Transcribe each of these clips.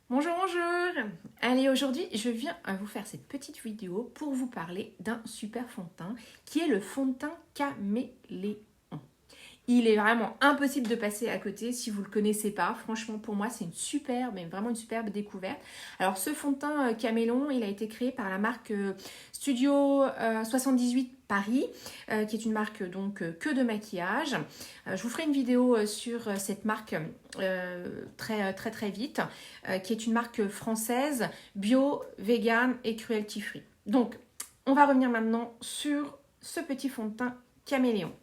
Bonjour, bonjour. Allez, aujourd'hui, je viens vous faire cette petite vidéo pour vous parler d'un super fond de teint qui est le fond de teint Caméléon. Il est vraiment impossible de passer à côté si vous ne le connaissez pas. Franchement, pour moi, c'est une superbe, mais vraiment une superbe découverte. Alors, ce fond de teint Caméléon, il a été créé par la marque Studio 78 Paris, qui est une marque donc que de maquillage. Je vous ferai une vidéo sur cette marque très vite, qui est une marque française, bio, vegan et cruelty free. Donc, on va revenir maintenant sur ce petit fond de teint Caméléon.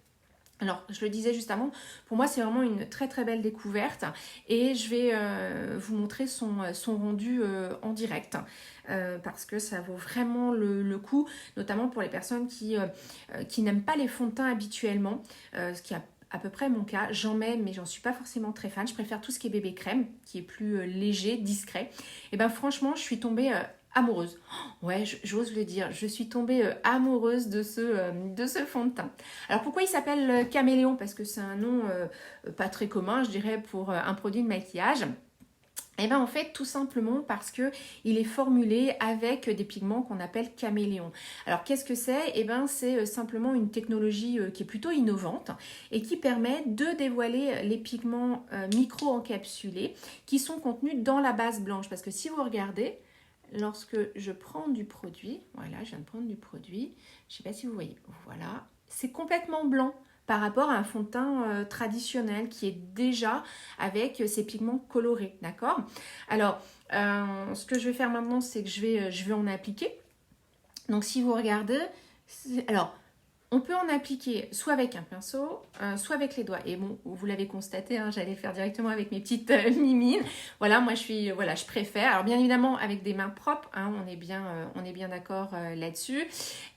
Alors, je le disais juste avant, pour moi, c'est vraiment une très belle découverte et je vais vous montrer son rendu en direct parce que ça vaut vraiment le coup, notamment pour les personnes qui n'aiment pas les fonds de teint habituellement, ce qui a à peu près mon cas. J'en mets, mais j'en suis pas forcément très fan. Je préfère tout ce qui est bébé crème, qui est plus léger, discret. Et ben franchement, je suis tombée amoureuse. Oh, ouais, j'ose le dire. Je suis tombée amoureuse de ce fond de teint. Alors pourquoi il s'appelle Caméléon? Parce que c'est un nom pas très commun, je dirais, pour un produit de maquillage. Et bien en fait tout simplement parce que il est formulé avec des pigments qu'on appelle caméléons. Alors qu'est-ce que c'est? Et bien c'est simplement une technologie qui est plutôt innovante et qui permet de dévoiler les pigments micro-encapsulés qui sont contenus dans la base blanche. Parce que si vous regardez, lorsque je prends du produit, voilà, je viens de prendre du produit, je ne sais pas si vous voyez, voilà, c'est complètement blanc par rapport à un fond de teint traditionnel qui est déjà avec ses pigments colorés, d'accord? Alors, ce que je vais faire maintenant, c'est que je vais en appliquer. Donc, si vous regardez, alors, on peut en appliquer soit avec un pinceau, soit avec les doigts. Et bon, vous l'avez constaté, hein, j'allais faire directement avec mes petites mimines. Voilà, moi je préfère. Alors bien évidemment avec des mains propres, hein, on est bien d'accord là-dessus.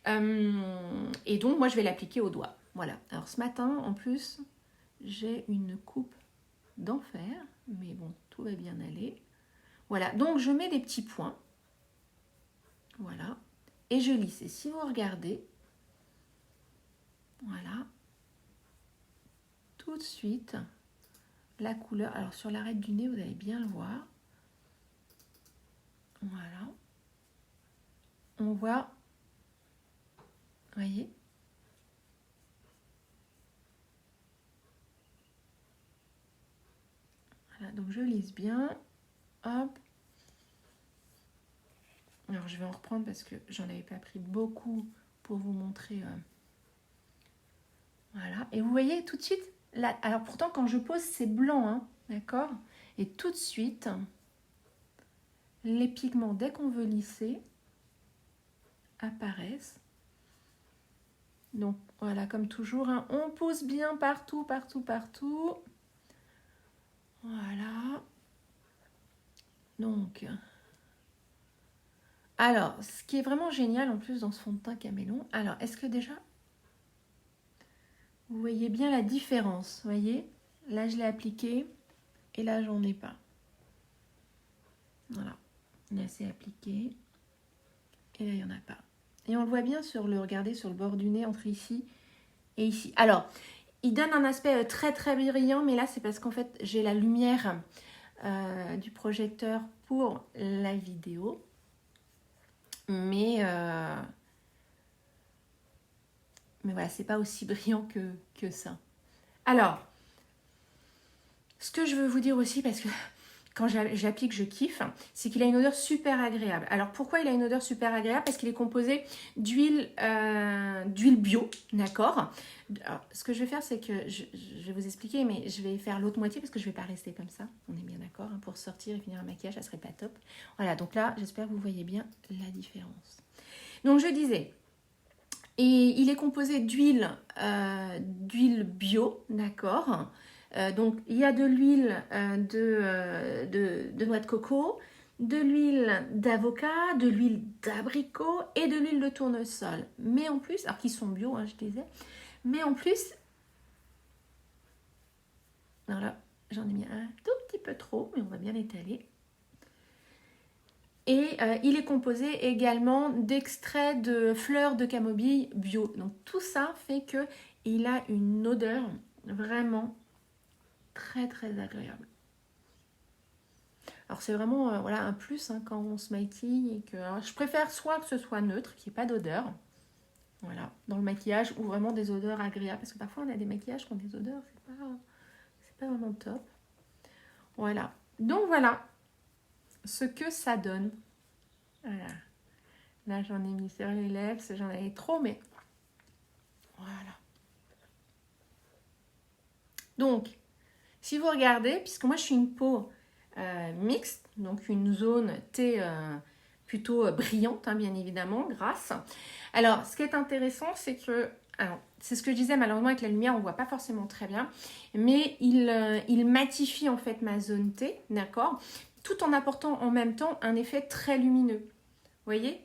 Et donc moi je vais l'appliquer au doigt. Voilà. Alors ce matin, en plus, j'ai une coupe d'enfer, mais bon, tout va bien aller. Voilà. Donc je mets des petits points. Voilà. Et je lisse. Et si vous regardez, voilà, tout de suite, la couleur. Alors sur l'arête du nez, vous allez bien le voir. Voilà. On voit, voyez. Voilà, donc je lisse bien. Hop. Alors je vais en reprendre parce que j'en avais pas pris beaucoup pour vous montrer. Voilà. Et vous voyez tout de suite, là, alors pourtant quand je pose c'est blanc, hein, d'accord? Et tout de suite, les pigments, dès qu'on veut lisser, apparaissent. Donc voilà, comme toujours, hein, on pousse bien partout. Voilà. Donc, alors, ce qui est vraiment génial en plus dans ce fond de teint Caméléon, alors est-ce que déjà, vous voyez bien la différence, voyez? Là, je l'ai appliqué et là, j'en ai pas. Voilà, là, c'est appliqué et là, il n'y en a pas. Et on le voit bien regardez, sur le bord du nez, entre ici et ici. Alors, il donne un aspect très brillant, mais là, c'est parce qu'en fait, j'ai la lumière du projecteur pour la vidéo. Mais voilà, c'est pas aussi brillant que ça. Alors, ce que je veux vous dire aussi, parce que quand j'applique, je kiffe, c'est qu'il a une odeur super agréable. Alors pourquoi il a une odeur super agréable? Parce qu'il est composé d'huile bio, d'accord? Alors, ce que je vais faire, c'est que je vais vous expliquer, mais je vais faire l'autre moitié parce que je ne vais pas rester comme ça. On est bien d'accord, hein, pour sortir et finir un maquillage, ça serait pas top. Voilà, donc là, j'espère que vous voyez bien la différence. Donc je disais, et il est composé d'huile bio, d'accord? Donc il y a de l'huile de noix de coco, de l'huile d'avocat, de l'huile d'abricot et de l'huile de tournesol. Mais en plus, alors qui sont bio, hein, je disais, mais en plus, alors là, j'en ai mis un tout petit peu trop, mais on va bien l'étaler. Et il est composé également d'extraits de fleurs de camomille bio. Donc tout ça fait qu'il a une odeur vraiment très agréable. Alors c'est vraiment voilà, un plus hein, quand on se maquille. Et que, alors, je préfère soit que ce soit neutre, qu'il n'y ait pas d'odeur, voilà, dans le maquillage, ou vraiment des odeurs agréables. Parce que parfois on a des maquillages qui ont des odeurs, c'est pas vraiment top. Voilà. Donc voilà ce que ça donne. Voilà. Là j'en ai mis sur les lèvres, j'en avais trop, mais voilà. Donc, si vous regardez, puisque moi je suis une peau mixte, donc une zone T plutôt brillante, hein, bien évidemment, grasse. Alors, ce qui est intéressant, c'est que, alors, c'est ce que je disais, malheureusement avec la lumière, on ne voit pas forcément très bien, mais il matifie en fait ma zone T, d'accord, tout en apportant en même temps un effet très lumineux. Vous voyez?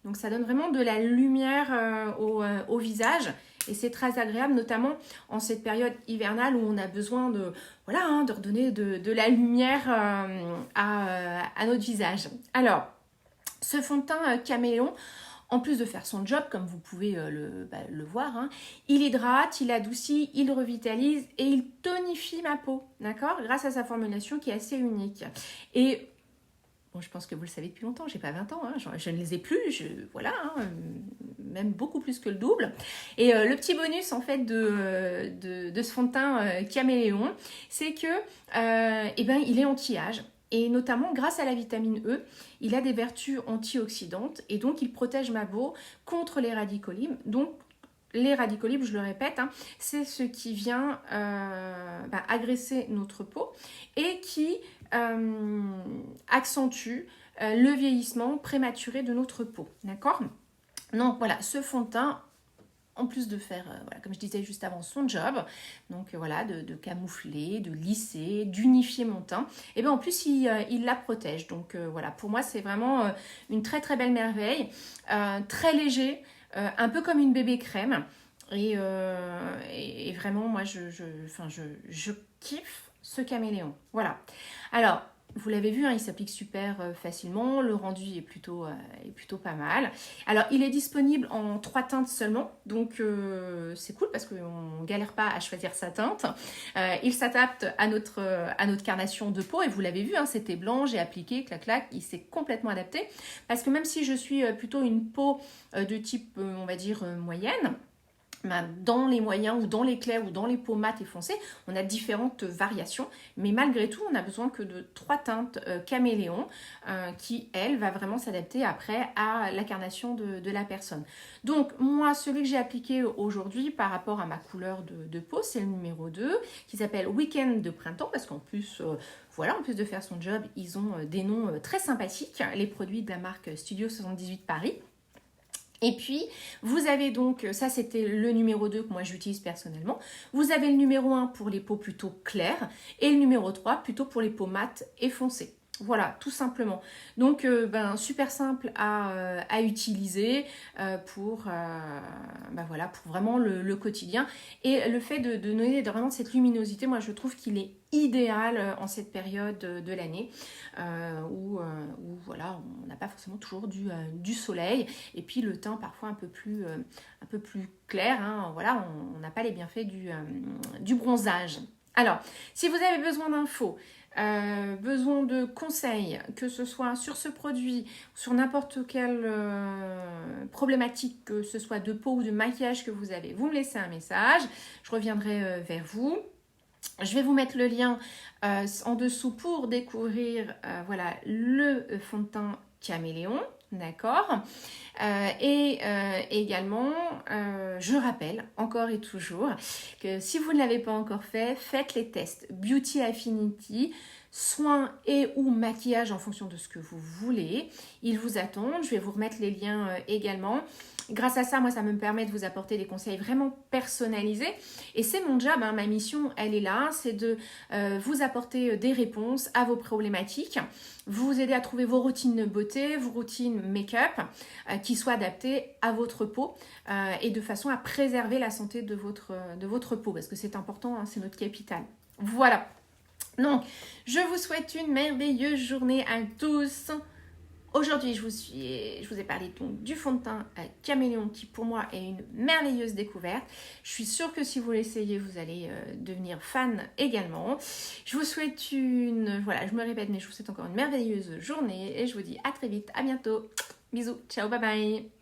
Donc ça donne vraiment de la lumière au visage et c'est très agréable, notamment en cette période hivernale où on a besoin de, voilà, hein, de redonner de la lumière à notre visage. Alors, ce fond de teint caméléon, en plus de faire son job, comme vous pouvez le voir, hein, il hydrate, il adoucit, il revitalise et il tonifie ma peau, d'accord, grâce à sa formulation qui est assez unique. Et bon, je pense que vous le savez depuis longtemps, j'ai pas 20 ans, hein, je ne les ai plus, voilà, hein, même beaucoup plus que le double. Et le petit bonus en fait de ce fond de teint caméléon, c'est que eh ben, il est anti-âge. Et notamment, grâce à la vitamine E, il a des vertus antioxydantes et donc il protège ma peau contre les radicaux libres. Donc, les radicaux libres, je le répète, hein, c'est ce qui vient agresser notre peau et qui accentue le vieillissement prématuré de notre peau. D'accord? Donc voilà, ce fond de teint, en plus de faire, voilà, comme je disais juste avant, son job, donc voilà, de camoufler, de lisser, d'unifier mon teint, et bien en plus il la protège. Donc voilà, pour moi c'est vraiment une très très belle merveille, très léger, un peu comme une bébé crème. Et vraiment, moi, je kiffe ce caméléon. Voilà. Alors, vous l'avez vu, hein, il s'applique super facilement. Le rendu est plutôt pas mal. Alors, il est disponible en 3 teintes seulement. Donc, c'est cool parce qu'on ne galère pas à choisir sa teinte. Il s'adapte à notre carnation de peau. Et vous l'avez vu, hein, c'était blanc, j'ai appliqué, clac, clac. Il s'est complètement adapté. Parce que même si je suis plutôt une peau de type, on va dire, moyenne, dans les moyens ou dans les clairs ou dans les peaux mates et foncées, on a différentes variations, mais malgré tout, on n'a besoin que de 3 teintes caméléon qui, elle, va vraiment s'adapter après à la carnation de la personne. Donc, moi, celui que j'ai appliqué aujourd'hui par rapport à ma couleur de peau, c'est le numéro 2, qui s'appelle Week-end de printemps, parce qu'en plus, voilà, en plus de faire son job, ils ont des noms très sympathiques, les produits de la marque Studio 78 Paris. Et puis, vous avez donc, ça c'était le numéro 2 que moi j'utilise personnellement. Vous avez le numéro 1 pour les peaux plutôt claires et le numéro 3 plutôt pour les peaux mates et foncées. Voilà, tout simplement. Donc, super simple à utiliser pour vraiment le quotidien. Et le fait de donner vraiment cette luminosité, moi, je trouve qu'il est idéal en cette période de l'année où voilà, on n'a pas forcément toujours du soleil. Et puis, le teint parfois un peu plus clair. Hein, voilà, on n'a pas les bienfaits du bronzage. Alors, si vous avez besoin d'infos, besoin de conseils, que ce soit sur ce produit, sur n'importe quelle problématique, que ce soit de peau ou de maquillage que vous avez, vous me laissez un message, je reviendrai vers vous. Je vais vous mettre le lien en dessous pour découvrir voilà, le fond de teint caméléon. D'accord. Et également, je rappelle encore et toujours que si vous ne l'avez pas encore fait, faites les tests Beauty Affinity, soins et ou maquillage en fonction de ce que vous voulez. Ils vous attendent. Je vais vous remettre les liens également. Grâce à ça, moi, ça me permet de vous apporter des conseils vraiment personnalisés. Et c'est mon job, hein, ma mission, elle est là, c'est de vous apporter des réponses à vos problématiques, vous aider à trouver vos routines de beauté, vos routines make-up qui soient adaptées à votre peau et de façon à préserver la santé de votre peau parce que c'est important, hein, c'est notre capital. Voilà. Donc, je vous souhaite une merveilleuse journée à tous. Aujourd'hui, je vous ai parlé donc du fond de teint Caméléon qui pour moi est une merveilleuse découverte. Je suis sûre que si vous l'essayez, vous allez devenir fan également. Je vous souhaite voilà, je me répète, mais je vous souhaite encore une merveilleuse journée et je vous dis à très vite, à bientôt. Bisous, ciao, bye bye.